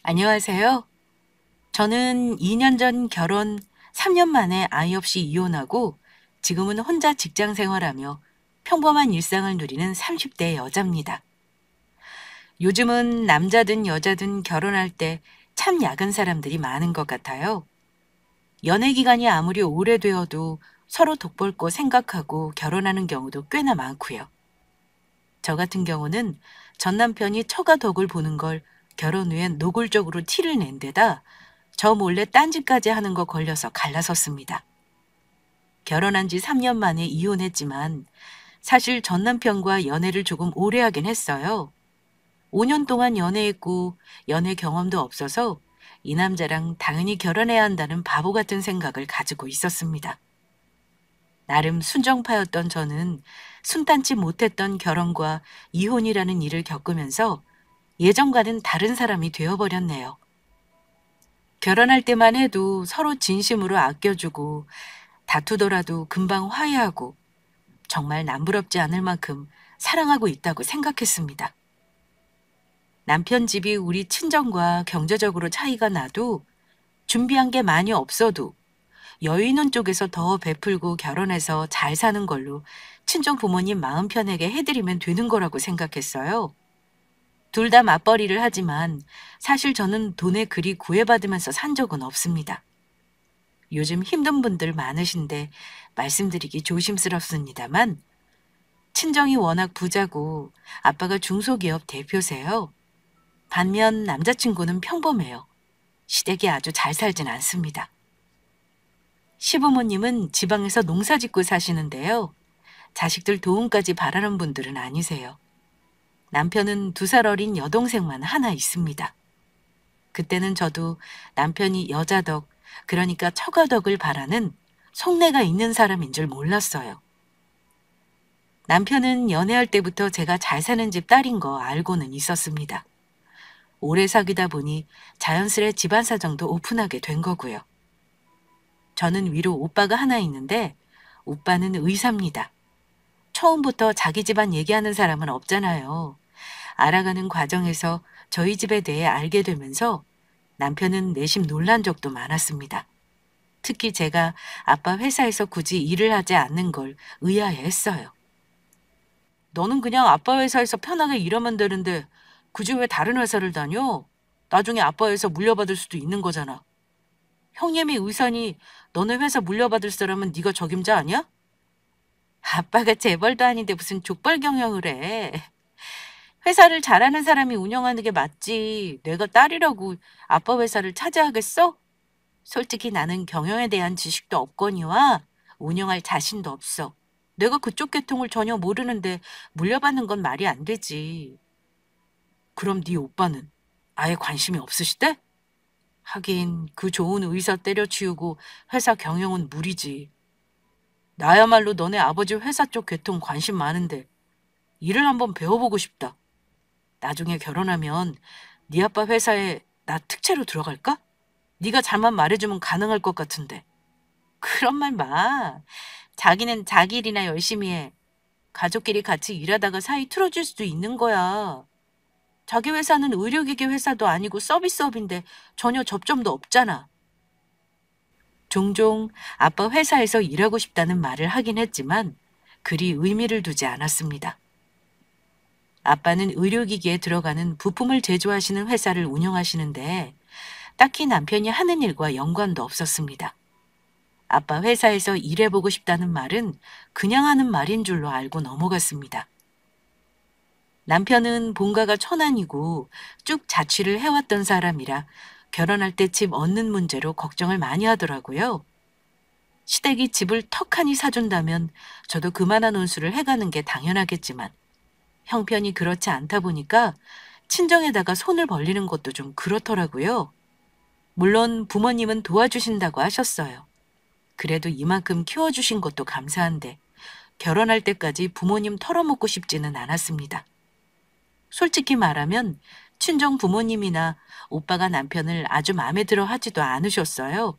안녕하세요. 저는 2년 전 결혼 3년 만에 아이 없이 이혼하고 지금은 혼자 직장 생활하며 평범한 일상을 누리는 30대 여자입니다. 요즘은 남자든 여자든 결혼할 때 참 야근 사람들이 많은 것 같아요. 연애 기간이 아무리 오래되어도 서로 덕볼 거 생각하고 결혼하는 경우도 꽤나 많고요. 저 같은 경우는 전 남편이 처가 덕을 보는 걸 결혼 후엔 노골적으로 티를 낸 데다 저 몰래 딴짓까지 하는 거 걸려서 갈라섰습니다. 결혼한 지 3년 만에 이혼했지만 사실 전 남편과 연애를 조금 오래 하긴 했어요. 5년 동안 연애했고 연애 경험도 없어서 이 남자랑 당연히 결혼해야 한다는 바보 같은 생각을 가지고 있었습니다. 나름 순정파였던 저는 순탄치 못했던 결혼과 이혼이라는 일을 겪으면서 예전과는 다른 사람이 되어버렸네요. 결혼할 때만 해도 서로 진심으로 아껴주고 다투더라도 금방 화해하고 정말 남부럽지 않을 만큼 사랑하고 있다고 생각했습니다. 남편 집이 우리 친정과 경제적으로 차이가 나도 준비한 게 많이 없어도 여유 있는 쪽에서 더 베풀고 결혼해서 잘 사는 걸로 친정 부모님 마음 편하게 해드리면 되는 거라고 생각했어요. 둘 다 맞벌이를 하지만 사실 저는 돈에 그리 구애받으면서 산 적은 없습니다. 요즘 힘든 분들 많으신데 말씀드리기 조심스럽습니다만 친정이 워낙 부자고 아빠가 중소기업 대표세요. 반면 남자친구는 평범해요. 시댁이 아주 잘 살진 않습니다. 시부모님은 지방에서 농사 짓고 사시는데요. 자식들 도움까지 바라는 분들은 아니세요. 남편은 2살 어린 여동생만 하나 있습니다. 그때는 저도 남편이 여자덕, 그러니까 처가덕을 바라는 속내가 있는 사람인 줄 몰랐어요. 남편은 연애할 때부터 제가 잘 사는 집 딸인 거 알고는 있었습니다. 오래 사귀다 보니 자연스레 집안 사정도 오픈하게 된 거고요. 저는 위로 오빠가 하나 있는데 오빠는 의사입니다. 처음부터 자기 집안 얘기하는 사람은 없잖아요. 알아가는 과정에서 저희 집에 대해 알게 되면서 남편은 내심 놀란 적도 많았습니다. 특히 제가 아빠 회사에서 굳이 일을 하지 않는 걸 의아해했어요. 너는 그냥 아빠 회사에서 편하게 일하면 되는데 굳이 왜 다른 회사를 다녀? 나중에 아빠 회사 물려받을 수도 있는 거잖아. 형님이 의사니 너네 회사 물려받을 사람은 네가 적임자 아니야? 아빠가 재벌도 아닌데 무슨 족벌 경영을 해. 회사를 잘하는 사람이 운영하는 게 맞지. 내가 딸이라고 아빠 회사를 차지하겠어? 솔직히 나는 경영에 대한 지식도 없거니와 운영할 자신도 없어. 내가 그쪽 계통을 전혀 모르는데 물려받는 건 말이 안 되지. 그럼 네 오빠는 아예 관심이 없으시대? 하긴 그 좋은 의사 때려치우고 회사 경영은 무리지. 나야말로 너네 아버지 회사 쪽 계통 관심 많은데 일을 한번 배워보고 싶다. 나중에 결혼하면 네 아빠 회사에 나 특채로 들어갈까? 네가 잘만 말해주면 가능할 것 같은데. 그런 말 마. 자기는 자기 일이나 열심히 해. 가족끼리 같이 일하다가 사이 틀어질 수도 있는 거야. 자기 회사는 의료기기 회사도 아니고 서비스업인데 전혀 접점도 없잖아. 종종 아빠 회사에서 일하고 싶다는 말을 하긴 했지만 그리 의미를 두지 않았습니다. 아빠는 의료기기에 들어가는 부품을 제조하시는 회사를 운영하시는데 딱히 남편이 하는 일과 연관도 없었습니다. 아빠 회사에서 일해보고 싶다는 말은 그냥 하는 말인 줄로 알고 넘어갔습니다. 남편은 본가가 천안이고 쭉 자취를 해왔던 사람이라 결혼할 때 집 얻는 문제로 걱정을 많이 하더라고요. 시댁이 집을 턱하니 사준다면 저도 그만한 혼수를 해가는 게 당연하겠지만 형편이 그렇지 않다 보니까 친정에다가 손을 벌리는 것도 좀 그렇더라고요. 물론 부모님은 도와주신다고 하셨어요. 그래도 이만큼 키워주신 것도 감사한데 결혼할 때까지 부모님 털어먹고 싶지는 않았습니다. 솔직히 말하면 친정 부모님이나 오빠가 남편을 아주 마음에 들어 하지도 않으셨어요.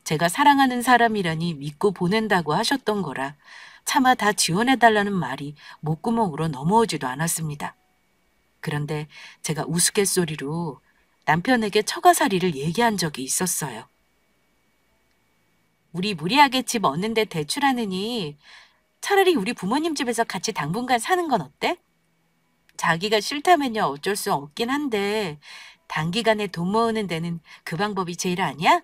제가 사랑하는 사람이라니 믿고 보낸다고 하셨던 거라 차마 다 지원해달라는 말이 목구멍으로 넘어오지도 않았습니다. 그런데 제가 우스갯소리로 남편에게 처가살이를 얘기한 적이 있었어요. 우리 무리하게 집 얻는데 대출하느니 차라리 우리 부모님 집에서 같이 당분간 사는 건 어때? 자기가 싫다면야 어쩔 수 없긴 한데 단기간에 돈 모으는 데는 그 방법이 제일 아니야?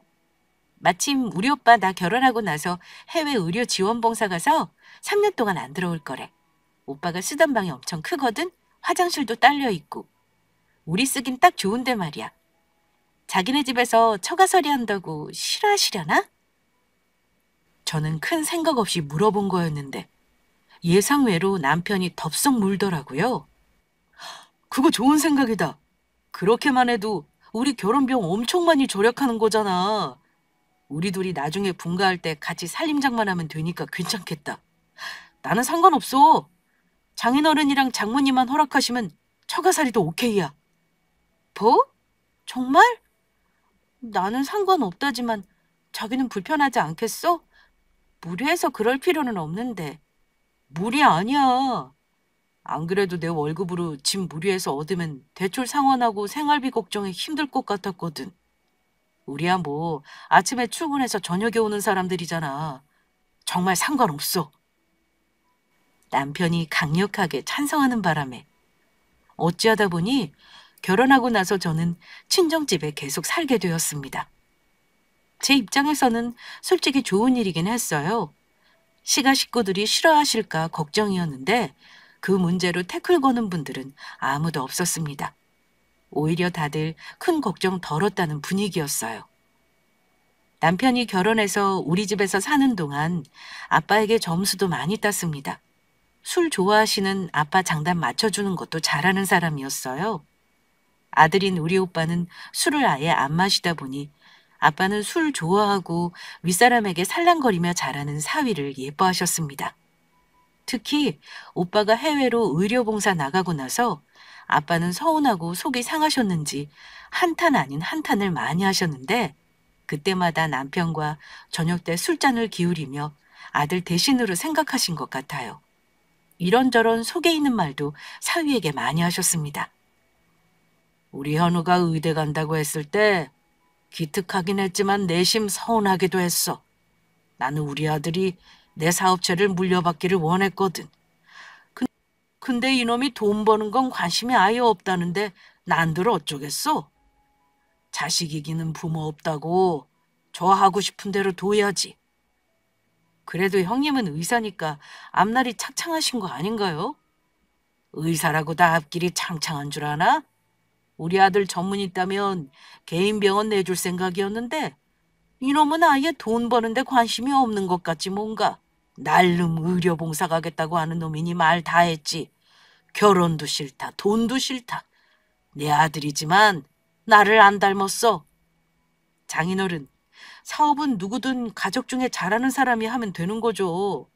마침 우리 오빠 나 결혼하고 나서 해외 의료 지원 봉사 가서 3년 동안 안 들어올 거래. 오빠가 쓰던 방이 엄청 크거든? 화장실도 딸려 있고. 우리 쓰긴 딱 좋은데 말이야. 자기네 집에서 처가살이 한다고 싫어하시려나? 저는 큰 생각 없이 물어본 거였는데 예상외로 남편이 덥석 물더라고요. 그거 좋은 생각이다. 그렇게만 해도 우리 결혼비용 엄청 많이 절약하는 거잖아. 우리 둘이 나중에 분가할 때 같이 살림장만 하면 되니까 괜찮겠다. 나는 상관없어. 장인어른이랑 장모님만 허락하시면 처가살이도 오케이야. 뭐? 정말? 나는 상관없다지만 자기는 불편하지 않겠어? 무리해서 그럴 필요는 없는데. 무리 아니야. 안 그래도 내 월급으로 집 무리해서 얻으면 대출 상환하고 생활비 걱정에 힘들 것 같았거든. 우리야 뭐 아침에 출근해서 저녁에 오는 사람들이잖아. 정말 상관없어. 남편이 강력하게 찬성하는 바람에 어찌하다 보니 결혼하고 나서 저는 친정집에 계속 살게 되었습니다. 제 입장에서는 솔직히 좋은 일이긴 했어요. 시가 식구들이 싫어하실까 걱정이었는데 그 문제로 태클 거는 분들은 아무도 없었습니다. 오히려 다들 큰 걱정 덜었다는 분위기였어요. 남편이 결혼해서 우리 집에서 사는 동안 아빠에게 점수도 많이 땄습니다. 술 좋아하시는 아빠 장단 맞춰주는 것도 잘하는 사람이었어요. 아들인 우리 오빠는 술을 아예 안 마시다 보니 아빠는 술 좋아하고 윗사람에게 살랑거리며 잘하는 사위를 예뻐하셨습니다. 특히 오빠가 해외로 의료봉사 나가고 나서 아빠는 서운하고 속이 상하셨는지 한탄 아닌 한탄을 많이 하셨는데 그때마다 남편과 저녁 때 술잔을 기울이며 아들 대신으로 생각하신 것 같아요. 이런저런 속에 있는 말도 사위에게 많이 하셨습니다. 우리 현우가 의대 간다고 했을 때 기특하긴 했지만 내심 서운하기도 했어. 나는 우리 아들이 내 사업체를 물려받기를 원했거든. 근데 이놈이 돈 버는 건 관심이 아예 없다는데 난들 어쩌겠어? 자식 이기는 부모 없다고 저 하고 싶은 대로 둬야지. 그래도 형님은 의사니까 앞날이 창창하신 거 아닌가요? 의사라고 다 앞길이 창창한 줄 아나? 우리 아들 전문 있다면 개인 병원 내줄 생각이었는데 이놈은 아예 돈 버는데 관심이 없는 것 같지 뭔가. 날름 의료봉사 가겠다고 하는 놈이니 말 다 했지. 결혼도 싫다, 돈도 싫다. 내 아들이지만 나를 안 닮았어. 장인어른, 사업은 누구든 가족 중에 잘하는 사람이 하면 되는 거죠.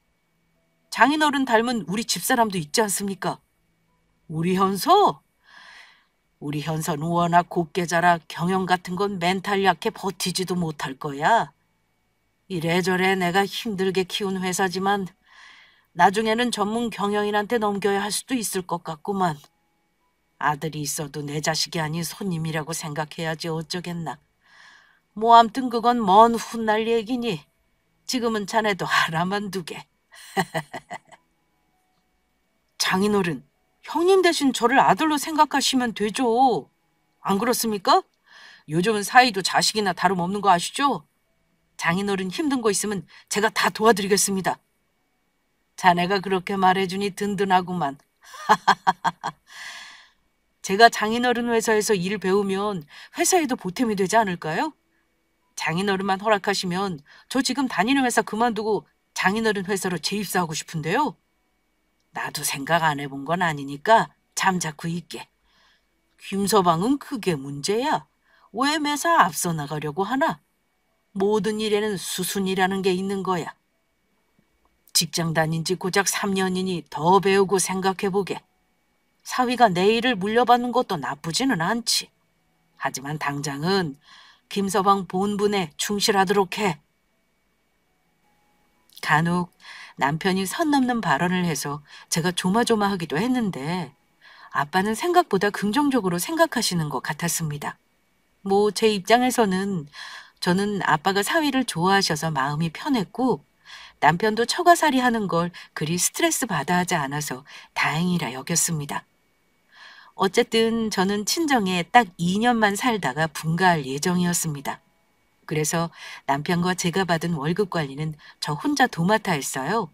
장인어른 닮은 우리 집사람도 있지 않습니까? 우리 현서? 우리 현서는 워낙 곱게 자라 경영 같은 건 멘탈 약해 버티지도 못할 거야. 이래저래 내가 힘들게 키운 회사지만 나중에는 전문 경영인한테 넘겨야 할 수도 있을 것 같구만. 아들이 있어도 내 자식이 아닌 손님이라고 생각해야지 어쩌겠나. 뭐 암튼 그건 먼 훗날 얘기니 지금은 자네도 하나만 두게. 장인어른, 형님 대신 저를 아들로 생각하시면 되죠. 안 그렇습니까? 요즘은 사이도 자식이나 다름없는 거 아시죠? 장인어른 힘든 거 있으면 제가 다 도와드리겠습니다. 자네가 그렇게 말해주니 든든하구만. 제가 장인어른 회사에서 일 배우면 회사에도 보탬이 되지 않을까요? 장인어른만 허락하시면 저 지금 다니는 회사 그만두고 장인어른 회사로 재입사하고 싶은데요. 나도 생각 안 해본 건 아니니까 잠자코 있게. 김서방은 그게 문제야. 왜 매사 앞서 나가려고 하나? 모든 일에는 수순이라는 게 있는 거야. 직장 다닌 지 고작 3년이니 더 배우고 생각해보게. 사위가 내 일을 물려받는 것도 나쁘지는 않지. 하지만 당장은 김서방 본분에 충실하도록 해. 간혹 남편이 선 넘는 발언을 해서 제가 조마조마하기도 했는데 아빠는 생각보다 긍정적으로 생각하시는 것 같았습니다. 뭐 제 입장에서는 저는 아빠가 사위를 좋아하셔서 마음이 편했고 남편도 처가살이 하는 걸 그리 스트레스 받아 하지 않아서 다행이라 여겼습니다. 어쨌든 저는 친정에 딱 2년만 살다가 분가할 예정이었습니다. 그래서 남편과 제가 받은 월급 관리는 저 혼자 도맡아 했어요.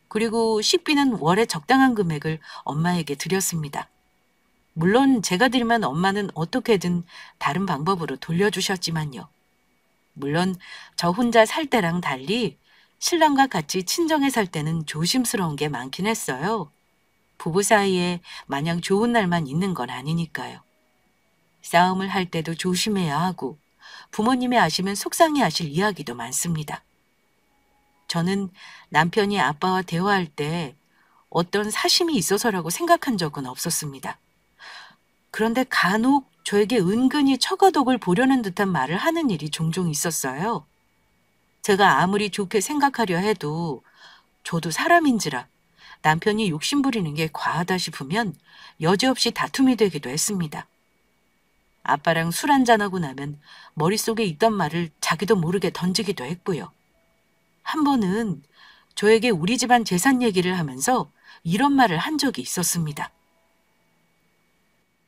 그리고 식비는 월에 적당한 금액을 엄마에게 드렸습니다. 물론 제가 드리면 엄마는 어떻게든 다른 방법으로 돌려주셨지만요. 물론 저 혼자 살 때랑 달리 신랑과 같이 친정에 살 때는 조심스러운 게 많긴 했어요. 부부 사이에 마냥 좋은 날만 있는 건 아니니까요. 싸움을 할 때도 조심해야 하고 부모님이 아시면 속상해하실 이야기도 많습니다. 저는 남편이 아빠와 대화할 때 어떤 사심이 있어서라고 생각한 적은 없었습니다. 그런데 간혹 저에게 은근히 처가덕을 보려는 듯한 말을 하는 일이 종종 있었어요. 제가 아무리 좋게 생각하려 해도 저도 사람인지라 남편이 욕심부리는 게 과하다 싶으면 여지없이 다툼이 되기도 했습니다. 아빠랑 술 한잔하고 나면 머릿속에 있던 말을 자기도 모르게 던지기도 했고요. 한 번은 저에게 우리 집안 재산 얘기를 하면서 이런 말을 한 적이 있었습니다.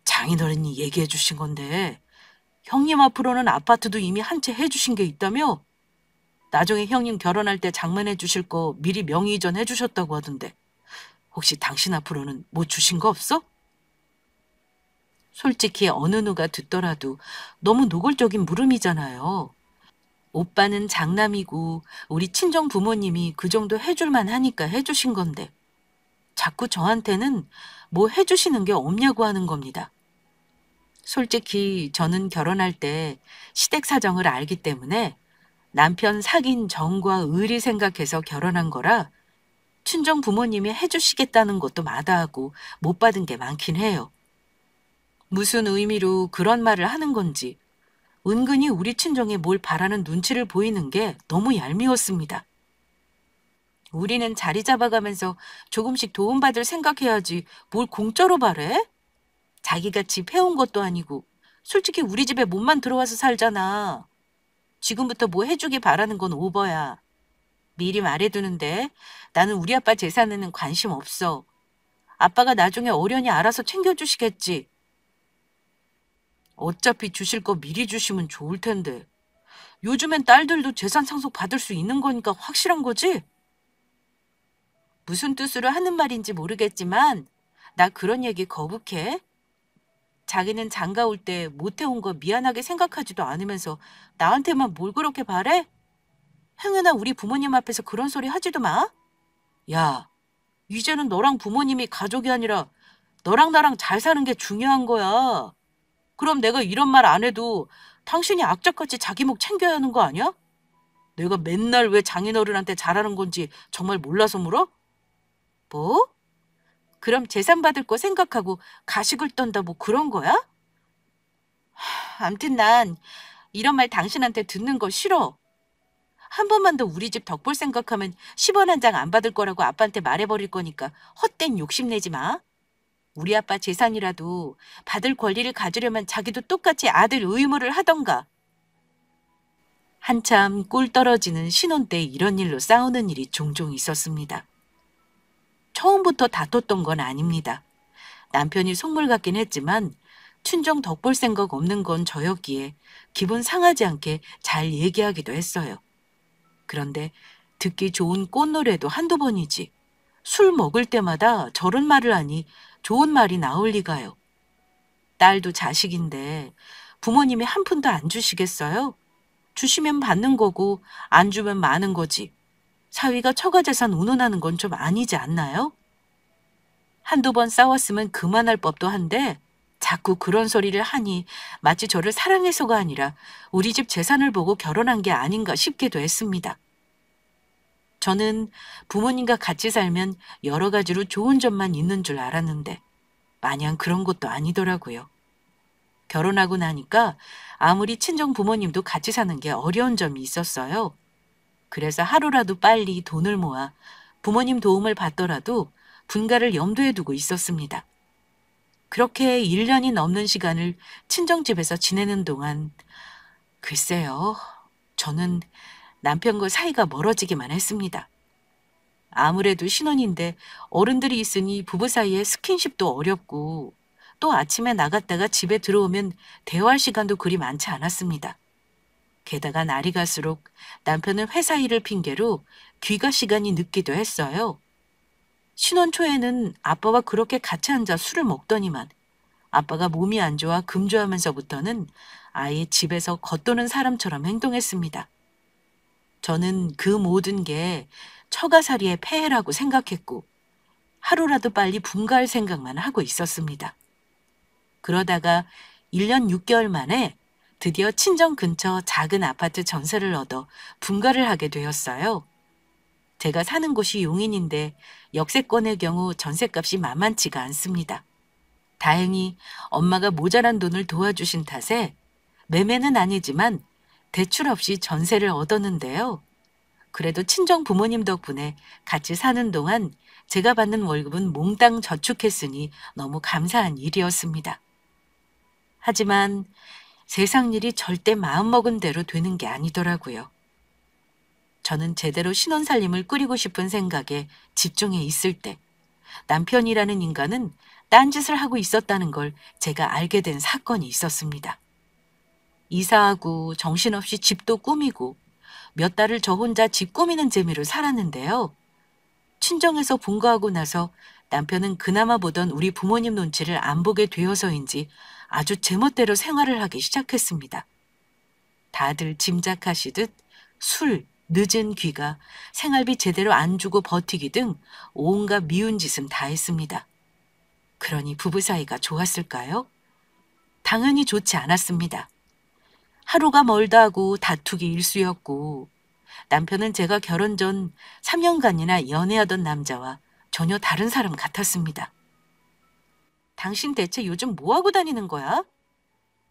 장인어른이 얘기해 주신 건데 형님 앞으로는 아파트도 이미 한 채 해주신 게 있다며? 나중에 형님 결혼할 때 장만해 주실 거 미리 명의 이전해 주셨다고 하던데 혹시 당신 앞으로는 뭐 주신 거 없어? 솔직히 어느 누가 듣더라도 너무 노골적인 물음이잖아요. 오빠는 장남이고 우리 친정 부모님이 그 정도 해줄만 하니까 해주신 건데 자꾸 저한테는 뭐 해주시는 게 없냐고 하는 겁니다. 솔직히 저는 결혼할 때 시댁 사정을 알기 때문에 남편 사귄 정과 의리 생각해서 결혼한 거라 친정 부모님이 해주시겠다는 것도 마다하고 못 받은 게 많긴 해요. 무슨 의미로 그런 말을 하는 건지 은근히 우리 친정에 뭘 바라는 눈치를 보이는 게 너무 얄미웠습니다. 우리는 자리 잡아가면서 조금씩 도움받을 생각해야지 뭘 공짜로 바래? 자기가 집 해온 것도 아니고 솔직히 우리 집에 몸만 들어와서 살잖아. 지금부터 뭐 해주기 바라는 건 오버야. 미리 말해두는데 나는 우리 아빠 재산에는 관심 없어. 아빠가 나중에 어련히 알아서 챙겨주시겠지. 어차피 주실 거 미리 주시면 좋을 텐데. 요즘엔 딸들도 재산 상속 받을 수 있는 거니까 확실한 거지? 무슨 뜻으로 하는 말인지 모르겠지만 나 그런 얘기 거북해. 자기는 장가 올 때 못해온 거 미안하게 생각하지도 않으면서 나한테만 뭘 그렇게 바래? 행여나 우리 부모님 앞에서 그런 소리 하지도 마. 야, 이제는 너랑 부모님이 가족이 아니라 너랑 나랑 잘 사는 게 중요한 거야. 그럼 내가 이런 말 안 해도 당신이 악착같이 자기 목 챙겨야 하는 거 아니야? 내가 맨날 왜 장인어른한테 잘하는 건지 정말 몰라서 물어? 뭐? 그럼 재산 받을 거 생각하고 가식을 떤다 뭐 그런 거야? 암튼 난 이런 말 당신한테 듣는 거 싫어. 한 번만 더 우리 집 덕볼 생각하면 10원 한 장 안 받을 거라고 아빠한테 말해버릴 거니까 헛된 욕심내지 마. 우리 아빠 재산이라도 받을 권리를 가지려면 자기도 똑같이 아들 의무를 하던가. 한참 꿀 떨어지는 신혼 때 이런 일로 싸우는 일이 종종 있었습니다. 처음부터 다퉜던 건 아닙니다. 남편이 속물 같긴 했지만 친정 덕볼 생각 없는 건 저였기에 기분 상하지 않게 잘 얘기하기도 했어요. 그런데 듣기 좋은 꽃노래도 한두 번이지. 술 먹을 때마다 저런 말을 하니 좋은 말이 나올 리가요. 딸도 자식인데 부모님이 한 푼도 안 주시겠어요? 주시면 받는 거고 안 주면 마는 거지. 사위가 처가재산 운운하는 건 좀 아니지 않나요? 한두 번 싸웠으면 그만할 법도 한데 자꾸 그런 소리를 하니 마치 저를 사랑해서가 아니라 우리 집 재산을 보고 결혼한 게 아닌가 싶기도 했습니다. 저는 부모님과 같이 살면 여러 가지로 좋은 점만 있는 줄 알았는데 마냥 그런 것도 아니더라고요. 결혼하고 나니까 아무리 친정 부모님도 같이 사는 게 어려운 점이 있었어요. 그래서 하루라도 빨리 돈을 모아 부모님 도움을 받더라도 분가를 염두에 두고 있었습니다. 그렇게 1년이 넘는 시간을 친정집에서 지내는 동안 글쎄요. 저는 남편과 사이가 멀어지기만 했습니다. 아무래도 신혼인데 어른들이 있으니 부부 사이에 스킨십도 어렵고 또 아침에 나갔다가 집에 들어오면 대화할 시간도 그리 많지 않았습니다. 게다가 날이 갈수록 남편은 회사 일을 핑계로 귀가 시간이 늦기도 했어요. 신혼 초에는 아빠와 그렇게 같이 앉아 술을 먹더니만 아빠가 몸이 안 좋아 금주하면서부터는 아예 집에서 겉도는 사람처럼 행동했습니다. 저는 그 모든 게 처가살이의 폐해라고 생각했고 하루라도 빨리 분가할 생각만 하고 있었습니다. 그러다가 1년 6개월 만에 드디어 친정 근처 작은 아파트 전세를 얻어 분가를 하게 되었어요. 제가 사는 곳이 용인인데 역세권의 경우 전세값이 만만치가 않습니다. 다행히 엄마가 모자란 돈을 도와주신 탓에 매매는 아니지만 대출 없이 전세를 얻었는데요. 그래도 친정 부모님 덕분에 같이 사는 동안 제가 받는 월급은 몽땅 저축했으니 너무 감사한 일이었습니다. 하지만 세상 일이 절대 마음먹은 대로 되는 게 아니더라고요. 저는 제대로 신혼살림을 꾸리고 싶은 생각에 집중해 있을 때 남편이라는 인간은 딴짓을 하고 있었다는 걸 제가 알게 된 사건이 있었습니다. 이사하고 정신없이 집도 꾸미고 몇 달을 저 혼자 집 꾸미는 재미로 살았는데요. 친정에서 분가하고 나서 남편은 그나마 보던 우리 부모님 눈치를 안 보게 되어서인지 아주 제멋대로 생활을 하기 시작했습니다. 다들 짐작하시듯 술, 늦은 귀가, 생활비 제대로 안 주고 버티기 등 온갖 미운 짓은 다 했습니다. 그러니 부부 사이가 좋았을까요? 당연히 좋지 않았습니다. 하루가 멀다 하고 다투기 일쑤였고 남편은 제가 결혼 전 3년간이나 연애하던 남자와 전혀 다른 사람 같았습니다. 당신 대체 요즘 뭐 하고 다니는 거야?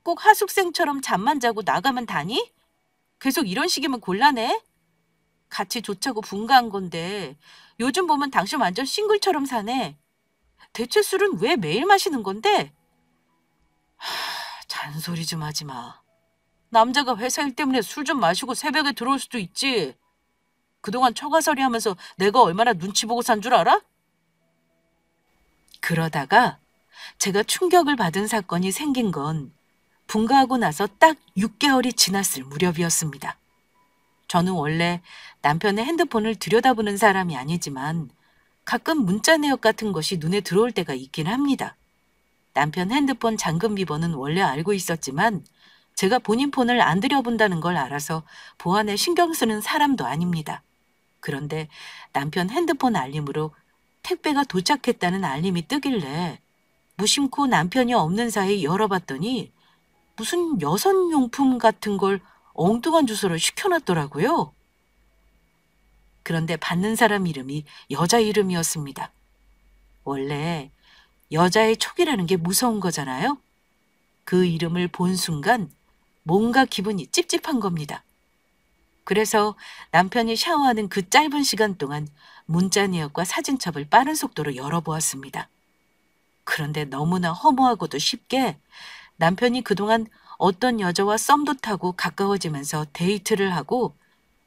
꼭 하숙생처럼 잠만 자고 나가면 다니? 계속 이런 식이면 곤란해? 같이 좋자고 분가한 건데 요즘 보면 당신 완전 싱글처럼 사네. 대체 술은 왜 매일 마시는 건데? 잔소리 좀 하지 마. 남자가 회사 일 때문에 술 좀 마시고 새벽에 들어올 수도 있지. 그동안 처가살이 하면서 내가 얼마나 눈치 보고 산 줄 알아? 그러다가 제가 충격을 받은 사건이 생긴 건 분가하고 나서 딱 6개월이 지났을 무렵이었습니다. 저는 원래 남편의 핸드폰을 들여다보는 사람이 아니지만 가끔 문자 내역 같은 것이 눈에 들어올 때가 있긴 합니다. 남편 핸드폰 잠금 비번은 원래 알고 있었지만 제가 본인 폰을 안 들여본다는 걸 알아서 보안에 신경 쓰는 사람도 아닙니다. 그런데 남편 핸드폰 알림으로 택배가 도착했다는 알림이 뜨길래 무심코 남편이 없는 사이 열어봤더니 무슨 여성용품 같은 걸 엉뚱한 주소로 시켜놨더라고요. 그런데 받는 사람 이름이 여자 이름이었습니다. 원래 여자의 촉이라는 게 무서운 거잖아요. 그 이름을 본 순간 뭔가 기분이 찝찝한 겁니다. 그래서 남편이 샤워하는 그 짧은 시간 동안 문자 내역과 사진첩을 빠른 속도로 열어보았습니다. 그런데 너무나 허무하고도 쉽게 남편이 그동안 어떤 여자와 썸도 타고 가까워지면서 데이트를 하고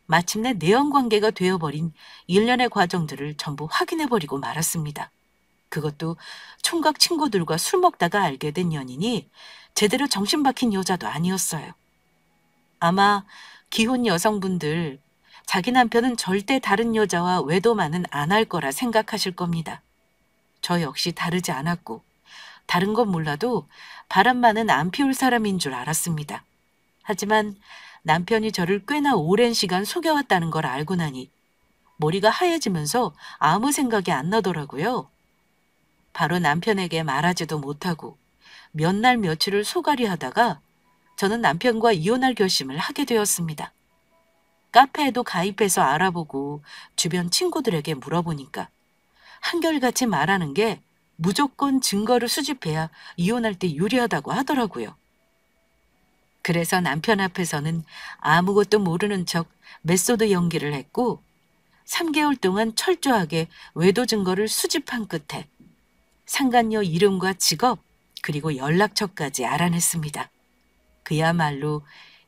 마침내 내연관계가 되어버린 일련의 과정들을 전부 확인해버리고 말았습니다. 그것도 총각 친구들과 술 먹다가 알게 된 연인이 제대로 정신 박힌 여자도 아니었어요. 아마 기혼 여성분들 자기 남편은 절대 다른 여자와 외도만은 안 할 거라 생각하실 겁니다. 저 역시 다르지 않았고 다른 건 몰라도 바람만은 안 피울 사람인 줄 알았습니다. 하지만 남편이 저를 꽤나 오랜 시간 속여왔다는 걸 알고 나니 머리가 하얘지면서 아무 생각이 안 나더라고요. 바로 남편에게 말하지도 못하고 몇 날 며칠을 소갈이 하다가 저는 남편과 이혼할 결심을 하게 되었습니다. 카페에도 가입해서 알아보고 주변 친구들에게 물어보니까 한결같이 말하는 게 무조건 증거를 수집해야 이혼할 때 유리하다고 하더라고요. 그래서 남편 앞에서는 아무것도 모르는 척 메소드 연기를 했고 3개월 동안 철저하게 외도 증거를 수집한 끝에 상간녀 이름과 직업, 그리고 연락처까지 알아냈습니다. 그야말로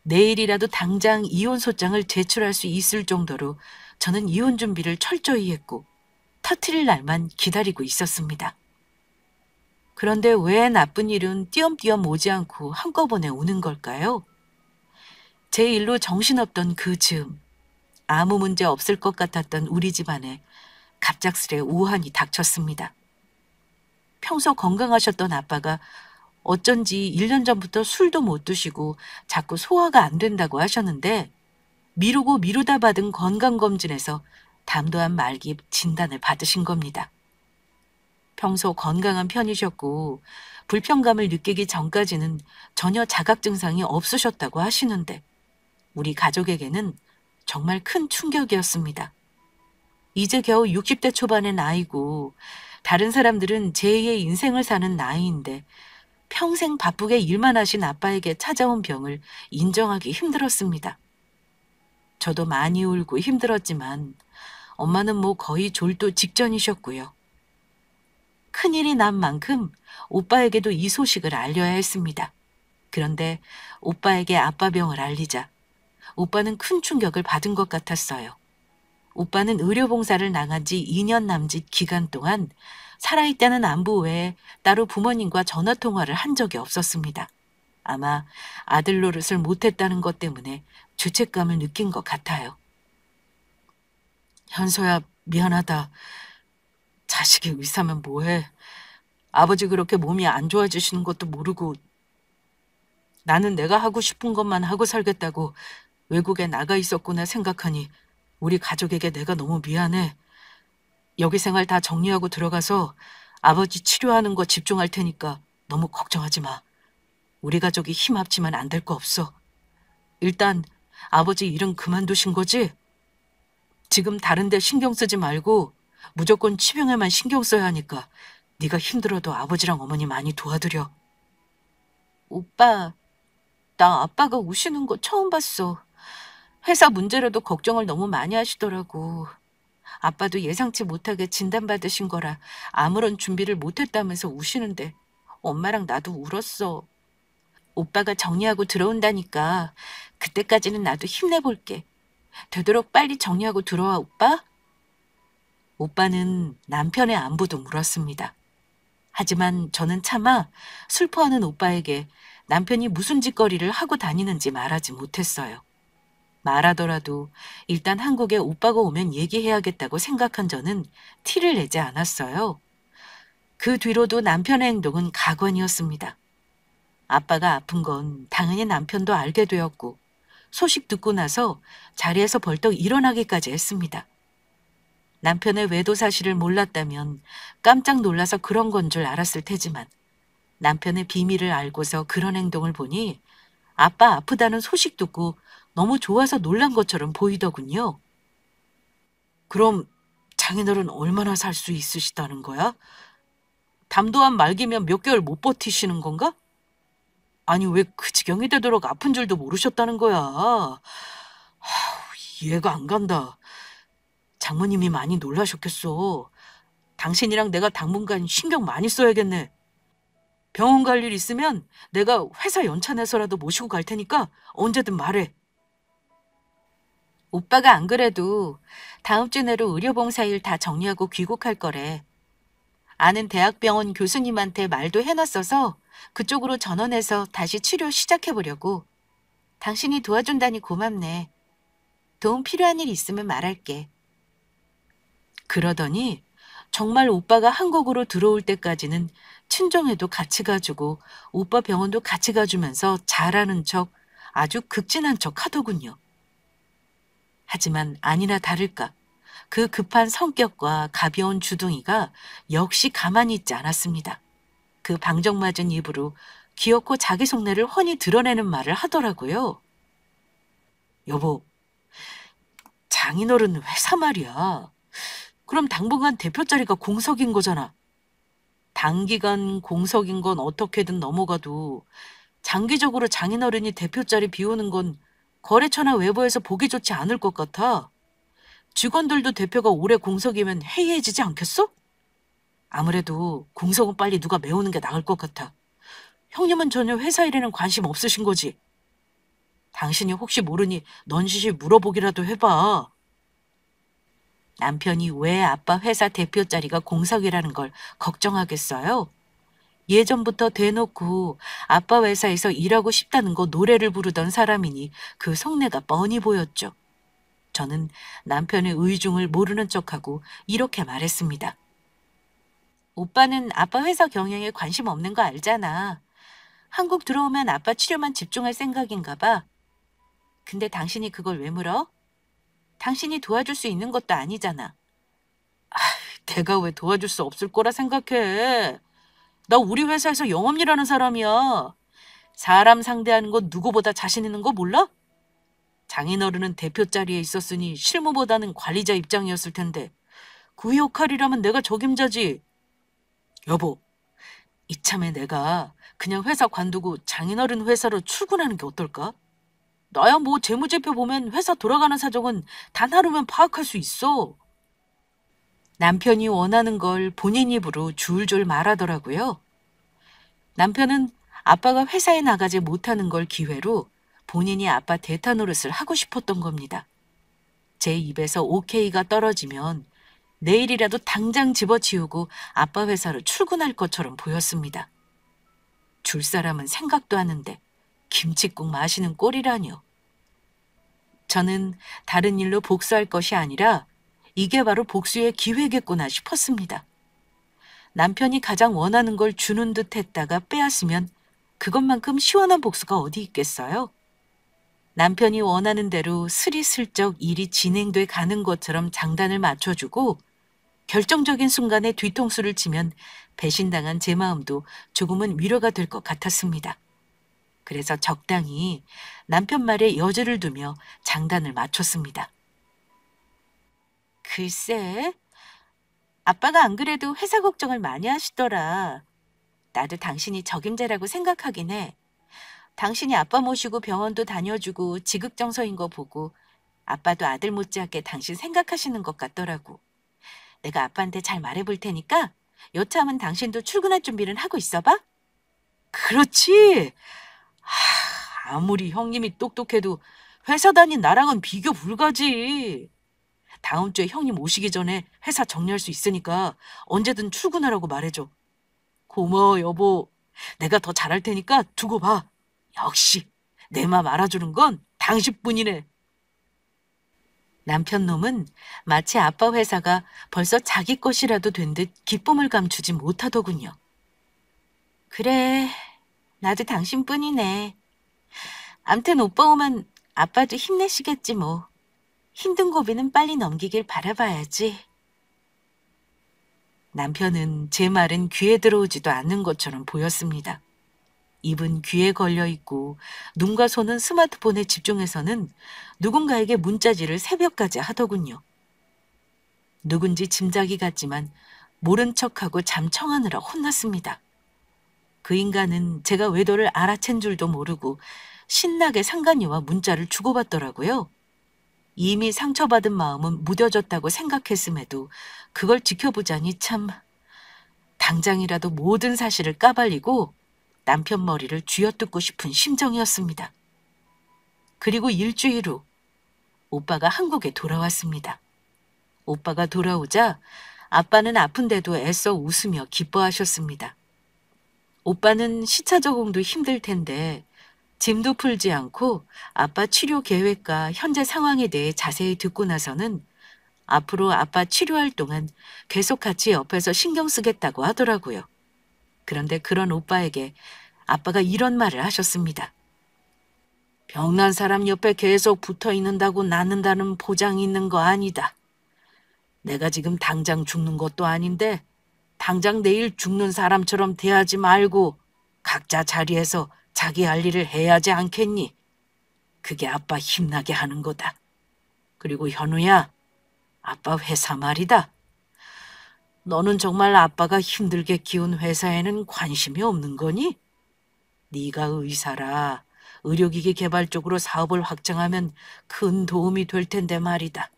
내일이라도 당장 이혼소장을 제출할 수 있을 정도로 저는 이혼 준비를 철저히 했고 터트릴 날만 기다리고 있었습니다. 그런데 왜 나쁜 일은 띄엄띄엄 오지 않고 한꺼번에 오는 걸까요? 제 일로 정신없던 그 즈음, 아무 문제 없을 것 같았던 우리 집안에 갑작스레 우환이 닥쳤습니다. 평소 건강하셨던 아빠가 어쩐지 1년 전부터 술도 못 드시고 자꾸 소화가 안 된다고 하셨는데 미루고 미루다 받은 건강검진에서 담도한 말기 진단을 받으신 겁니다. 평소 건강한 편이셨고 불편감을 느끼기 전까지는 전혀 자각 증상이 없으셨다고 하시는데 우리 가족에게는 정말 큰 충격이었습니다. 이제 겨우 60대 초반의 나이고 다른 사람들은 제2의 인생을 사는 나이인데 평생 바쁘게 일만 하신 아빠에게 찾아온 병을 인정하기 힘들었습니다. 저도 많이 울고 힘들었지만 엄마는 뭐 거의 졸도 직전이셨고요. 큰일이 난 만큼 오빠에게도 이 소식을 알려야 했습니다. 그런데 오빠에게 아빠 병을 알리자 오빠는 큰 충격을 받은 것 같았어요. 오빠는 의료봉사를 나간 지 2년 남짓 기간 동안 살아있다는 안부 외에 따로 부모님과 전화통화를 한 적이 없었습니다. 아마 아들 노릇을 못했다는 것 때문에 죄책감을 느낀 것 같아요. 현서야, 미안하다. 자식이 의사면 뭐해. 아버지 그렇게 몸이 안 좋아지시는 것도 모르고 나는 내가 하고 싶은 것만 하고 살겠다고 외국에 나가 있었구나 생각하니 우리 가족에게 내가 너무 미안해. 여기 생활 다 정리하고 들어가서 아버지 치료하는 거 집중할 테니까 너무 걱정하지 마. 우리 가족이 힘 합치면 안 될 거 없어. 일단 아버지 일은 그만두신 거지? 지금 다른 데 신경 쓰지 말고 무조건 치병에만 신경 써야 하니까 네가 힘들어도 아버지랑 어머니 많이 도와드려. 오빠, 나 아빠가 우시는 거 처음 봤어. 회사 문제라도 걱정을 너무 많이 하시더라고. 아빠도 예상치 못하게 진단받으신 거라 아무런 준비를 못했다면서 우시는데 엄마랑 나도 울었어. 오빠가 정리하고 들어온다니까 그때까지는 나도 힘내볼게. 되도록 빨리 정리하고 들어와, 오빠? 오빠는 남편의 안부도 물었습니다. 하지만 저는 차마 슬퍼하는 오빠에게 남편이 무슨 짓거리를 하고 다니는지 말하지 못했어요. 말하더라도 일단 한국에 오빠가 오면 얘기해야겠다고 생각한 저는 티를 내지 않았어요. 그 뒤로도 남편의 행동은 가관이었습니다. 아빠가 아픈 건 당연히 남편도 알게 되었고 소식 듣고 나서 자리에서 벌떡 일어나기까지 했습니다. 남편의 외도 사실을 몰랐다면 깜짝 놀라서 그런 건 줄 알았을 테지만 남편의 비밀을 알고서 그런 행동을 보니 아빠 아프다는 소식 듣고 너무 좋아서 놀란 것처럼 보이더군요. 그럼 장인어른 얼마나 살 수 있으시다는 거야? 담도한 말기면 몇 개월 못 버티시는 건가? 아니 왜 그 지경이 되도록 아픈 줄도 모르셨다는 거야. 이해가 안 간다. 장모님이 많이 놀라셨겠어. 당신이랑 내가 당분간 신경 많이 써야겠네. 병원 갈 일 있으면 내가 회사 연차 내서라도 모시고 갈 테니까 언제든 말해. 오빠가 안 그래도 다음 주 내로 의료봉사 일 다 정리하고 귀국할 거래. 아는 대학병원 교수님한테 말도 해놨어서 그쪽으로 전원해서 다시 치료 시작해보려고. 당신이 도와준다니 고맙네. 도움 필요한 일 있으면 말할게. 그러더니 정말 오빠가 한국으로 들어올 때까지는 친정에도 같이 가주고 오빠 병원도 같이 가주면서 잘하는 척 아주 극진한 척 하더군요. 하지만 아니나 다를까 그 급한 성격과 가벼운 주둥이가 역시 가만히 있지 않았습니다. 그 방정맞은 입으로 귀엽고 자기 속내를 훤히 드러내는 말을 하더라고요. 여보, 장인어른 회사 말이야. 그럼 당분간 대표 자리가 공석인 거잖아. 단기간 공석인 건 어떻게든 넘어가도 장기적으로 장인어른이 대표 자리 비우는 건 거래처나 외부에서 보기 좋지 않을 것 같아. 직원들도 대표가 오래 공석이면 해이해지지 않겠어? 아무래도 공석은 빨리 누가 메우는 게 나을 것 같아. 형님은 전혀 회사 일에는 관심 없으신 거지? 당신이 혹시 모르니 넌지시 물어보기라도 해봐. 남편이 왜 아빠 회사 대표 자리가 공석이라는 걸 걱정하겠어요? 예전부터 대놓고 아빠 회사에서 일하고 싶다는 거 노래를 부르던 사람이니 그 속내가 뻔히 보였죠. 저는 남편의 의중을 모르는 척하고 이렇게 말했습니다. 오빠는 아빠 회사 경영에 관심 없는 거 알잖아. 한국 들어오면 아빠 치료만 집중할 생각인가 봐. 근데 당신이 그걸 왜 물어? 당신이 도와줄 수 있는 것도 아니잖아. 내가 왜 도와줄 수 없을 거라 생각해. 나 우리 회사에서 영업일하는 사람이야. 사람 상대하는 거 누구보다 자신 있는 거 몰라? 장인어른은 대표 자리에 있었으니 실무보다는 관리자 입장이었을 텐데 그 역할이라면 내가 적임자지. 여보, 이참에 내가 그냥 회사 관두고 장인어른 회사로 출근하는 게 어떨까? 나야 뭐 재무제표 보면 회사 돌아가는 사정은 단 하루면 파악할 수 있어. 남편이 원하는 걸 본인 입으로 줄줄 말하더라고요. 남편은 아빠가 회사에 나가지 못하는 걸 기회로 본인이 아빠 대타 노릇을 하고 싶었던 겁니다. 제 입에서 오케이가 떨어지면 내일이라도 당장 집어치우고 아빠 회사로 출근할 것처럼 보였습니다. 줄 사람은 생각도 하는데 김칫국 마시는 꼴이라뇨. 저는 다른 일로 복수할 것이 아니라 이게 바로 복수의 기회겠구나 싶었습니다. 남편이 가장 원하는 걸 주는 듯 했다가 빼앗으면 그것만큼 시원한 복수가 어디 있겠어요? 남편이 원하는 대로 스리슬쩍 일이 진행돼 가는 것처럼 장단을 맞춰주고 결정적인 순간에 뒤통수를 치면 배신당한 제 마음도 조금은 위로가 될 것 같았습니다. 그래서 적당히 남편 말에 여지를 두며 장단을 맞췄습니다. 글쎄, 아빠가 안 그래도 회사 걱정을 많이 하시더라. 나도 당신이 적임자라고 생각하긴 해. 당신이 아빠 모시고 병원도 다녀주고 지극정서인 거 보고 아빠도 아들 못지않게 당신 생각하시는 것 같더라고. 내가 아빠한테 잘 말해볼 테니까 여차하면 당신도 출근할 준비는 하고 있어봐. 그렇지. 아무리 형님이 똑똑해도 회사 다닌 나랑은 비교 불가지. 다음 주에 형님 오시기 전에 회사 정리할 수 있으니까 언제든 출근하라고 말해줘. 고마워, 여보. 내가 더 잘할 테니까 두고 봐. 역시 내 맘 알아주는 건 당신뿐이네. 남편 놈은 마치 아빠 회사가 벌써 자기 것이라도 된 듯 기쁨을 감추지 못하더군요. 그래, 나도 당신뿐이네. 암튼 오빠 오면 아빠도 힘내시겠지 뭐. 힘든 고비는 빨리 넘기길 바라봐야지. 남편은 제 말은 귀에 들어오지도 않는 것처럼 보였습니다. 입은 귀에 걸려 있고 눈과 손은 스마트폰에 집중해서는 누군가에게 문자질을 새벽까지 하더군요. 누군지 짐작이 갔지만 모른 척하고 잠청하느라 혼났습니다. 그 인간은 제가 외도를 알아챈 줄도 모르고 신나게 상간녀와 문자를 주고받더라고요. 이미 상처받은 마음은 무뎌졌다고 생각했음에도 그걸 지켜보자니 참 당장이라도 모든 사실을 까발리고 남편 머리를 쥐어뜯고 싶은 심정이었습니다. 그리고 일주일 후 오빠가 한국에 돌아왔습니다. 오빠가 돌아오자 아빠는 아픈데도 애써 웃으며 기뻐하셨습니다. 오빠는 시차 적응도 힘들 텐데 짐도 풀지 않고 아빠 치료 계획과 현재 상황에 대해 자세히 듣고 나서는 앞으로 아빠 치료할 동안 계속 같이 옆에서 신경 쓰겠다고 하더라고요. 그런데 그런 오빠에게 아빠가 이런 말을 하셨습니다. 병난 사람 옆에 계속 붙어 있는다고 낫는다는 보장이 있는 거 아니다. 내가 지금 당장 죽는 것도 아닌데 당장 내일 죽는 사람처럼 대하지 말고 각자 자리에서 자기 할 일을 해야 하지 않겠니? 그게 아빠 힘나게 하는 거다. 그리고 현우야, 아빠 회사 말이다. 너는 정말 아빠가 힘들게 키운 회사에는 관심이 없는 거니? 네가 의사라 의료기기 개발 쪽으로 사업을 확장하면 큰 도움이 될 텐데 말이다.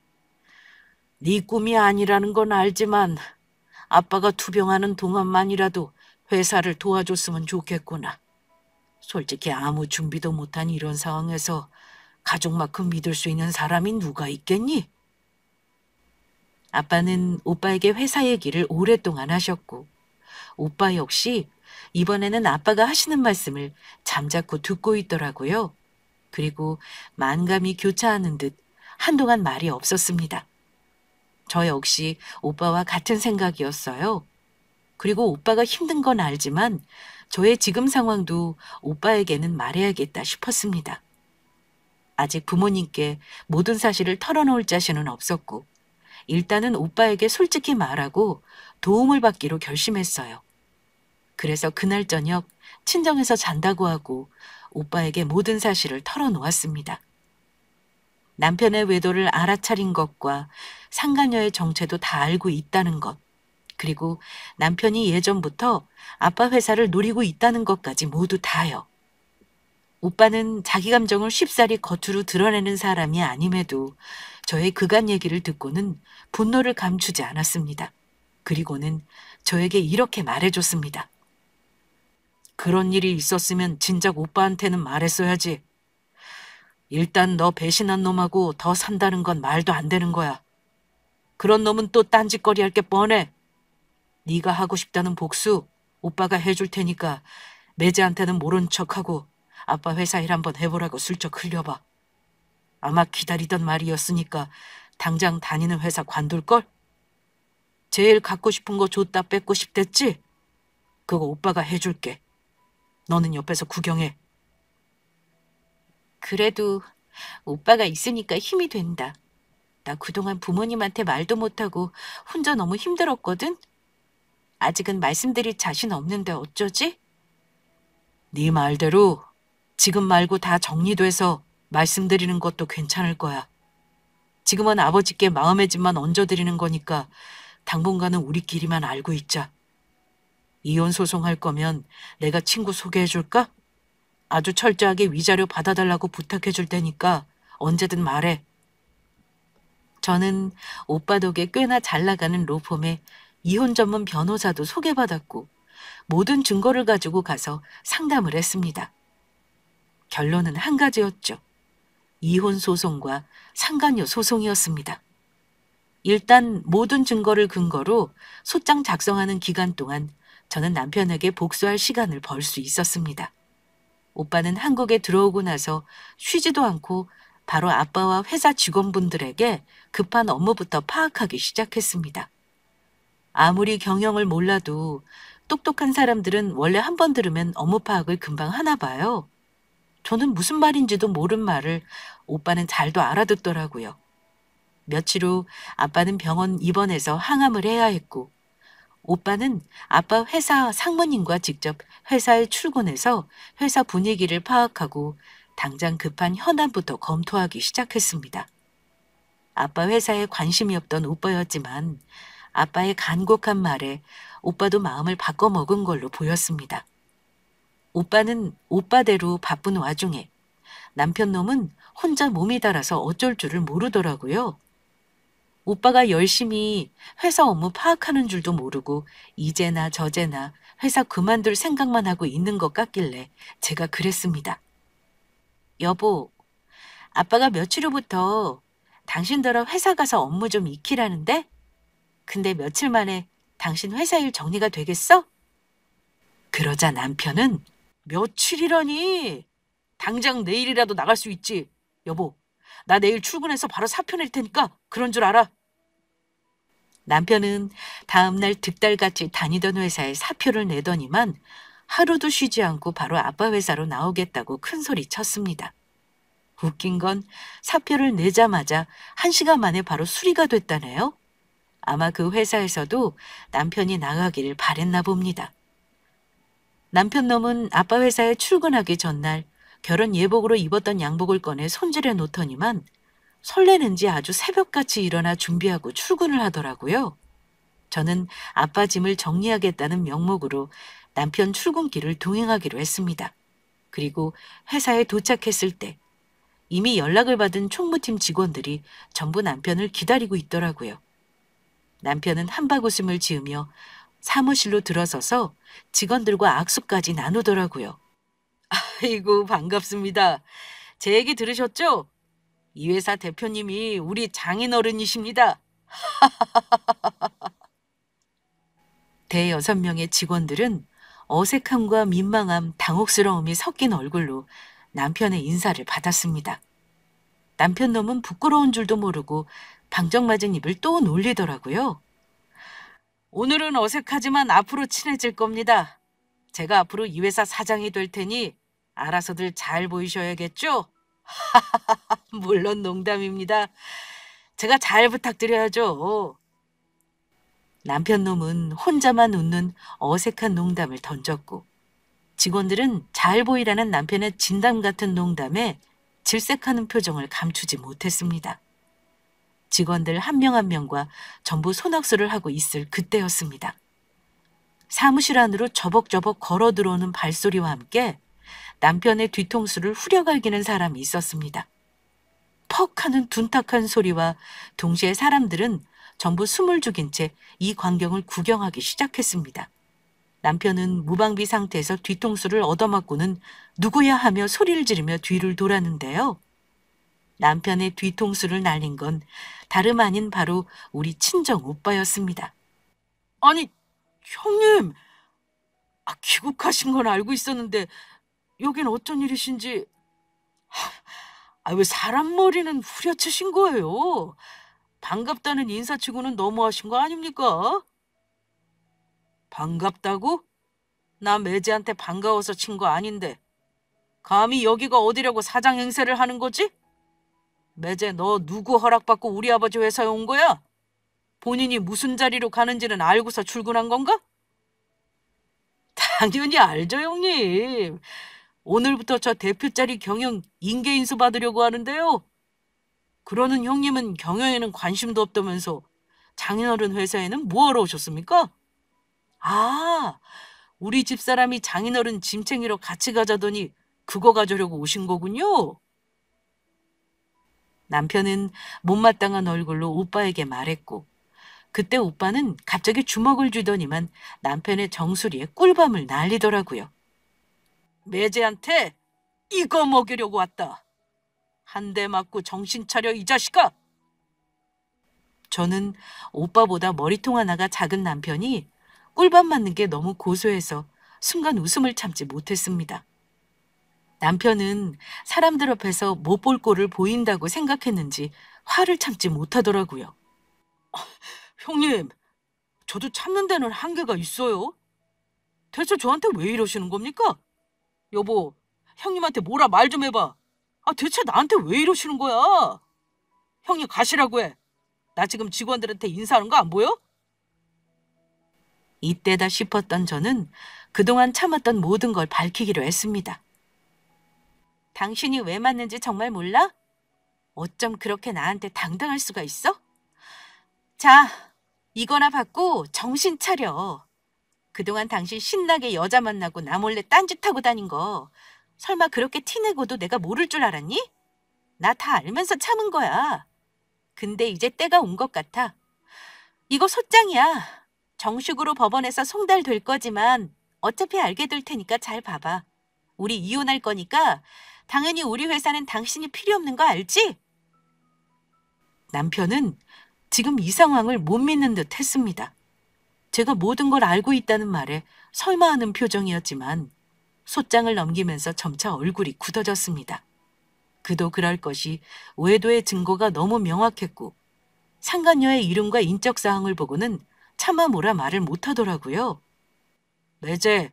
네 꿈이 아니라는 건 알지만 아빠가 투병하는 동안만이라도 회사를 도와줬으면 좋겠구나. 솔직히 아무 준비도 못한 이런 상황에서 가족만큼 믿을 수 있는 사람이 누가 있겠니? 아빠는 오빠에게 회사 얘기를 오랫동안 하셨고, 오빠 역시 이번에는 아빠가 하시는 말씀을 잠자코 듣고 있더라고요. 그리고 만감이 교차하는 듯 한동안 말이 없었습니다. 저 역시 오빠와 같은 생각이었어요. 그리고 오빠가 힘든 건 알지만 저의 지금 상황도 오빠에게는 말해야겠다 싶었습니다. 아직 부모님께 모든 사실을 털어놓을 자신은 없었고, 일단은 오빠에게 솔직히 말하고 도움을 받기로 결심했어요. 그래서 그날 저녁 친정에서 잔다고 하고 오빠에게 모든 사실을 털어놓았습니다. 남편의 외도를 알아차린 것과 상간녀의 정체도 다 알고 있다는 것, 그리고 남편이 예전부터 아빠 회사를 노리고 있다는 것까지 모두 다요. 오빠는 자기 감정을 쉽사리 겉으로 드러내는 사람이 아님에도 저의 그간 얘기를 듣고는 분노를 감추지 않았습니다. 그리고는 저에게 이렇게 말해줬습니다. 그런 일이 있었으면 진작 오빠한테는 말했어야지. 일단 너 배신한 놈하고 더 산다는 건 말도 안 되는 거야. 그런 놈은 또 딴짓거리 할 게 뻔해. 네가 하고 싶다는 복수 오빠가 해줄 테니까 매제한테는 모른 척하고 아빠 회사 일 한번 해보라고 슬쩍 흘려봐. 아마 기다리던 말이었으니까 당장 다니는 회사 관둘걸? 제일 갖고 싶은 거 줬다 뺏고 싶댔지? 그거 오빠가 해줄게. 너는 옆에서 구경해. 그래도 오빠가 있으니까 힘이 된다. 나 그동안 부모님한테 말도 못하고 혼자 너무 힘들었거든? 아직은 말씀드릴 자신 없는데 어쩌지? 네 말대로 지금 말고 다 정리돼서 말씀드리는 것도 괜찮을 거야. 지금은 아버지께 마음의 짐만 얹어드리는 거니까 당분간은 우리끼리만 알고 있자. 이혼 소송할 거면 내가 친구 소개해줄까? 아주 철저하게 위자료 받아달라고 부탁해줄 테니까 언제든 말해. 저는 오빠 덕에 꽤나 잘 나가는 로펌에 이혼 전문 변호사도 소개받았고 모든 증거를 가지고 가서 상담을 했습니다. 결론은 한 가지였죠. 이혼 소송과 상간녀 소송이었습니다. 일단 모든 증거를 근거로 소장 작성하는 기간 동안 저는 남편에게 복수할 시간을 벌 수 있었습니다. 오빠는 한국에 들어오고 나서 쉬지도 않고 바로 아빠와 회사 직원분들에게 급한 업무부터 파악하기 시작했습니다. 아무리 경영을 몰라도 똑똑한 사람들은 원래 한 번 들으면 업무 파악을 금방 하나 봐요. 저는 무슨 말인지도 모른 말을 오빠는 잘도 알아듣더라고요. 며칠 후 아빠는 병원 입원해서 항암을 해야 했고 오빠는 아빠 회사 상무님과 직접 회사에 출근해서 회사 분위기를 파악하고 당장 급한 현안부터 검토하기 시작했습니다. 아빠 회사에 관심이 없던 오빠였지만 아빠의 간곡한 말에 오빠도 마음을 바꿔먹은 걸로 보였습니다. 오빠는 오빠대로 바쁜 와중에 남편 놈은 혼자 몸이 달아서 어쩔 줄을 모르더라고요. 오빠가 열심히 회사 업무 파악하는 줄도 모르고 이제나 저제나 회사 그만둘 생각만 하고 있는 것 같길래 제가 그랬습니다. 여보, 아빠가 며칠 후부터 당신더러 회사 가서 업무 좀 익히라는데? 근데 며칠 만에 당신 회사 일 정리가 되겠어? 그러자 남편은 며칠이라니? 당장 내일이라도 나갈 수 있지. 여보, 나 내일 출근해서 바로 사표 낼 테니까 그런 줄 알아. 남편은 다음날 득달같이 다니던 회사에 사표를 내더니만 하루도 쉬지 않고 바로 아빠 회사로 나오겠다고 큰소리 쳤습니다. 웃긴 건 사표를 내자마자 1시간 만에 바로 수리가 됐다네요. 아마 그 회사에서도 남편이 나가기를 바랬나 봅니다. 남편 놈은 아빠 회사에 출근하기 전날 결혼 예복으로 입었던 양복을 꺼내 손질해 놓더니만 설레는지 아주 새벽같이 일어나 준비하고 출근을 하더라고요. 저는 아빠 짐을 정리하겠다는 명목으로 남편 출근길을 동행하기로 했습니다. 그리고 회사에 도착했을 때 이미 연락을 받은 총무팀 직원들이 전부 남편을 기다리고 있더라고요. 남편은 한박웃음을 지으며 사무실로 들어서서 직원들과 악수까지 나누더라고요. 아이고, 반갑습니다. 제 얘기 들으셨죠? 이 회사 대표님이 우리 장인어른이십니다. 대여섯 명의 직원들은 어색함과 민망함, 당혹스러움이 섞인 얼굴로 남편의 인사를 받았습니다. 남편 놈은 부끄러운 줄도 모르고 방정맞은 입을 또 놀리더라고요. 오늘은 어색하지만 앞으로 친해질 겁니다. 제가 앞으로 이 회사 사장이 될 테니 알아서들 잘 보이셔야겠죠? 물론 농담입니다. 제가 잘 부탁드려야죠. 남편 놈은 혼자만 웃는 어색한 농담을 던졌고 직원들은 잘 보이라는 남편의 진담 같은 농담에 질색하는 표정을 감추지 못했습니다. 직원들 한 명 한 명과 전부 손악수를 하고 있을 그때였습니다. 사무실 안으로 저벅저벅 걸어 들어오는 발소리와 함께 남편의 뒤통수를 후려갈기는 사람이 있었습니다. 퍽 하는 둔탁한 소리와 동시에 사람들은 전부 숨을 죽인 채 이 광경을 구경하기 시작했습니다. 남편은 무방비 상태에서 뒤통수를 얻어맞고는 누구야 하며 소리를 지르며 뒤를 돌았는데요. 남편의 뒤통수를 날린 건 다름 아닌 바로 우리 친정 오빠였습니다. 아니, 형님, 귀국하신 건 알고 있었는데 여긴 어쩐 일이신지. 왜 사람 머리는 후려치신 거예요? 반갑다는 인사치고는 너무하신 거 아닙니까? 반갑다고? 나 매제한테 반가워서 친 거 아닌데 감히 여기가 어디라고 사장 행세를 하는 거지? 매제 너 누구 허락받고 우리 아버지 회사에 온 거야? 본인이 무슨 자리로 가는지는 알고서 출근한 건가? 당연히 알죠, 형님. 오늘부터 저 대표 자리 경영 인계인수 받으려고 하는데요. 그러는 형님은 경영에는 관심도 없다면서 장인어른 회사에는 뭐하러 오셨습니까? 아, 우리 집사람이 장인어른 짐챙이로 같이 가자더니 그거 가져려고 오신 거군요. 남편은 못마땅한 얼굴로 오빠에게 말했고 그때 오빠는 갑자기 주먹을 쥐더니만 남편의 정수리에 꿀밤을 날리더라고요. 매제한테 이거 먹이려고 왔다. 한 대 맞고 정신 차려 이 자식아. 저는 오빠보다 머리통 하나가 작은 남편이 꿀밤 맞는 게 너무 고소해서 순간 웃음을 참지 못했습니다. 남편은 사람들 앞에서 못 볼 꼴을 보인다고 생각했는지 화를 참지 못하더라고요. 형님, 저도 참는 데는 한계가 있어요. 대체 저한테 왜 이러시는 겁니까? 여보, 형님한테 뭐라 말 좀 해봐. 대체 나한테 왜 이러시는 거야? 형님 가시라고 해. 나 지금 직원들한테 인사하는 거 안 보여? 이때다 싶었던 저는 그동안 참았던 모든 걸 밝히기로 했습니다. 당신이 왜 맞는지 정말 몰라? 어쩜 그렇게 나한테 당당할 수가 있어? 자, 이거나 받고 정신 차려. 그동안 당신 신나게 여자 만나고 나 몰래 딴짓하고 다닌 거 설마 그렇게 티내고도 내가 모를 줄 알았니? 나 다 알면서 참은 거야. 근데 이제 때가 온 것 같아. 이거 소장이야. 정식으로 법원에서 송달될 거지만 어차피 알게 될 테니까 잘 봐봐. 우리 이혼할 거니까 당연히 우리 회사는 당신이 필요 없는 거 알지? 남편은 지금 이 상황을 못 믿는 듯 했습니다. 제가 모든 걸 알고 있다는 말에 설마하는 표정이었지만 소장을 넘기면서 점차 얼굴이 굳어졌습니다. 그도 그럴 것이 외도의 증거가 너무 명확했고 상간녀의 이름과 인적사항을 보고는 차마 뭐라 말을 못하더라고요. 매제,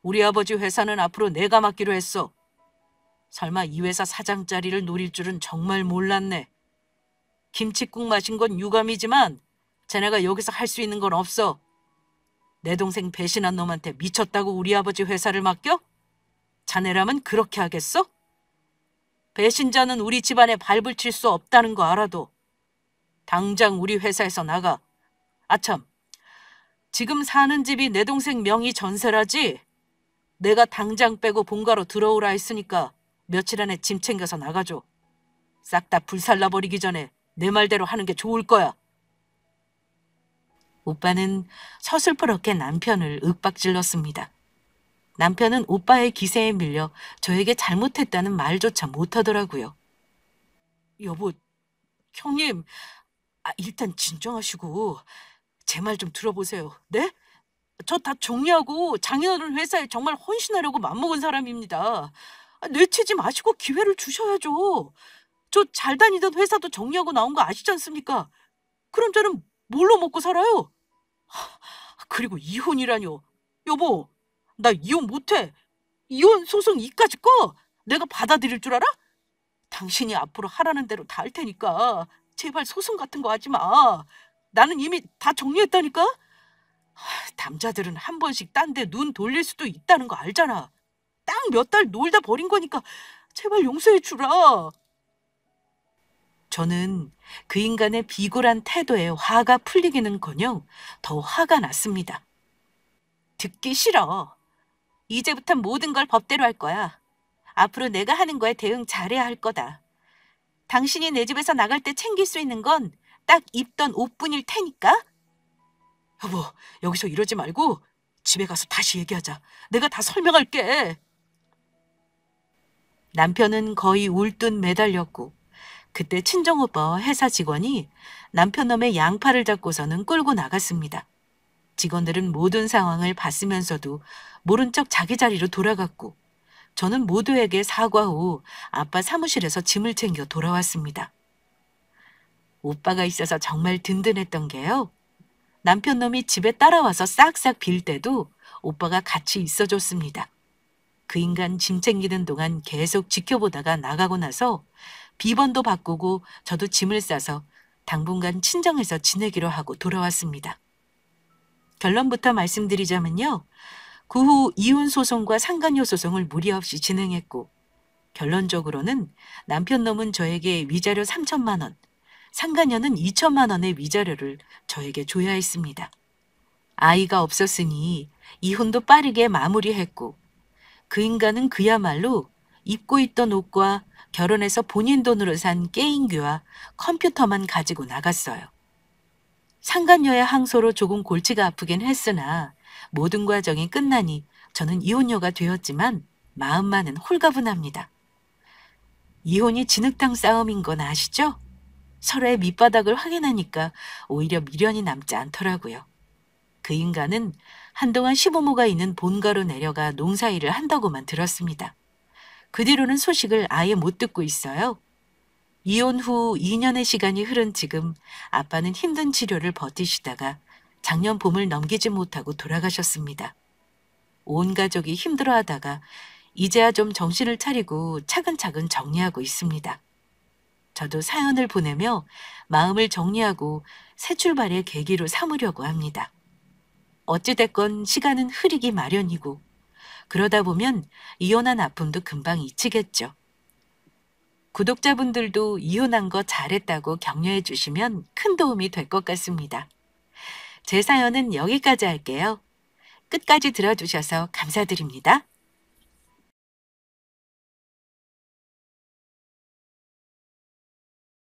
우리 아버지 회사는 앞으로 내가 맡기로 했어. 설마 이 회사 사장 자리를 노릴 줄은 정말 몰랐네. 김칫국 마신 건 유감이지만 쟤네가 여기서 할 수 있는 건 없어. 내 동생 배신한 놈한테 미쳤다고 우리 아버지 회사를 맡겨? 자네라면 그렇게 하겠어? 배신자는 우리 집안에 발을 칠 수 없다는 거 알아도 당장 우리 회사에서 나가. 아참, 지금 사는 집이 내 동생 명의 전세라지? 내가 당장 빼고 본가로 들어오라 했으니까 며칠 안에 짐 챙겨서 나가줘. 싹 다 불살라버리기 전에 내 말대로 하는 게 좋을 거야. 오빠는 서슬퍼렇게 남편을 윽박질렀습니다. 남편은 오빠의 기세에 밀려 저에게 잘못했다는 말조차 못하더라고요. 여보, 형님, 일단 진정하시고 제 말 좀 들어보세요. 네? 저 다 정리하고 장인어른 회사에 정말 헌신하려고 맘먹은 사람입니다. 내치지 마시고 기회를 주셔야죠. 저 잘 다니던 회사도 정리하고 나온 거 아시지 않습니까? 그럼 저는 뭘로 먹고 살아요? 그리고 이혼이라뇨. 여보, 나 이혼 못해. 이혼 소송 이까짓 거 내가 받아들일 줄 알아? 당신이 앞으로 하라는 대로 다 할 테니까 제발 소송 같은 거 하지 마. 나는 이미 다 정리했다니까? 남자들은 한 번씩 딴 데 눈 돌릴 수도 있다는 거 알잖아. 딱 몇 달 놀다 버린 거니까 제발 용서해 주라. 저는 그 인간의 비굴한 태도에 화가 풀리기는커녕 더 화가 났습니다. 듣기 싫어. 이제부터 모든 걸 법대로 할 거야. 앞으로 내가 하는 거에 대응 잘해야 할 거다. 당신이 내 집에서 나갈 때 챙길 수 있는 건 딱 입던 옷뿐일 테니까. 여보, 여기서 이러지 말고 집에 가서 다시 얘기하자. 내가 다 설명할게. 남편은 거의 울듯 매달렸고 그때 친정오빠와 회사 직원이 남편 놈의 양팔을 잡고서는 끌고 나갔습니다. 직원들은 모든 상황을 봤으면서도 모른 척 자기 자리로 돌아갔고 저는 모두에게 사과 후 아빠 사무실에서 짐을 챙겨 돌아왔습니다. 오빠가 있어서 정말 든든했던 게요. 남편 놈이 집에 따라와서 싹싹 빌 때도 오빠가 같이 있어줬습니다. 그 인간 짐 챙기는 동안 계속 지켜보다가 나가고 나서 비번도 바꾸고 저도 짐을 싸서 당분간 친정에서 지내기로 하고 돌아왔습니다. 결론부터 말씀드리자면요. 그 후 이혼 소송과 상간녀 소송을 무리 없이 진행했고 결론적으로는 남편 놈은 저에게 위자료 3천만 원, 상간녀는 2천만 원의 위자료를 저에게 줘야 했습니다. 아이가 없었으니 이혼도 빠르게 마무리했고 그 인간은 그야말로 입고 있던 옷과 결혼해서 본인 돈으로 산 게임기와 컴퓨터만 가지고 나갔어요. 상간녀의 항소로 조금 골치가 아프긴 했으나 모든 과정이 끝나니 저는 이혼녀가 되었지만 마음만은 홀가분합니다. 이혼이 진흙탕 싸움인 건 아시죠? 서로의 밑바닥을 확인하니까 오히려 미련이 남지 않더라고요. 그 인간은 한동안 시부모가 있는 본가로 내려가 농사일을 한다고만 들었습니다. 그 뒤로는 소식을 아예 못 듣고 있어요. 이혼 후 2년의 시간이 흐른 지금 아빠는 힘든 치료를 버티시다가 작년 봄을 넘기지 못하고 돌아가셨습니다. 온 가족이 힘들어하다가 이제야 좀 정신을 차리고 차근차근 정리하고 있습니다. 저도 사연을 보내며 마음을 정리하고 새 출발의 계기로 삼으려고 합니다. 어찌됐건 시간은 흐리기 마련이고 그러다 보면 이혼한 아픔도 금방 잊히겠죠. 구독자분들도 이혼한 거 잘했다고 격려해 주시면 큰 도움이 될 것 같습니다. 제 사연은 여기까지 할게요. 끝까지 들어주셔서 감사드립니다.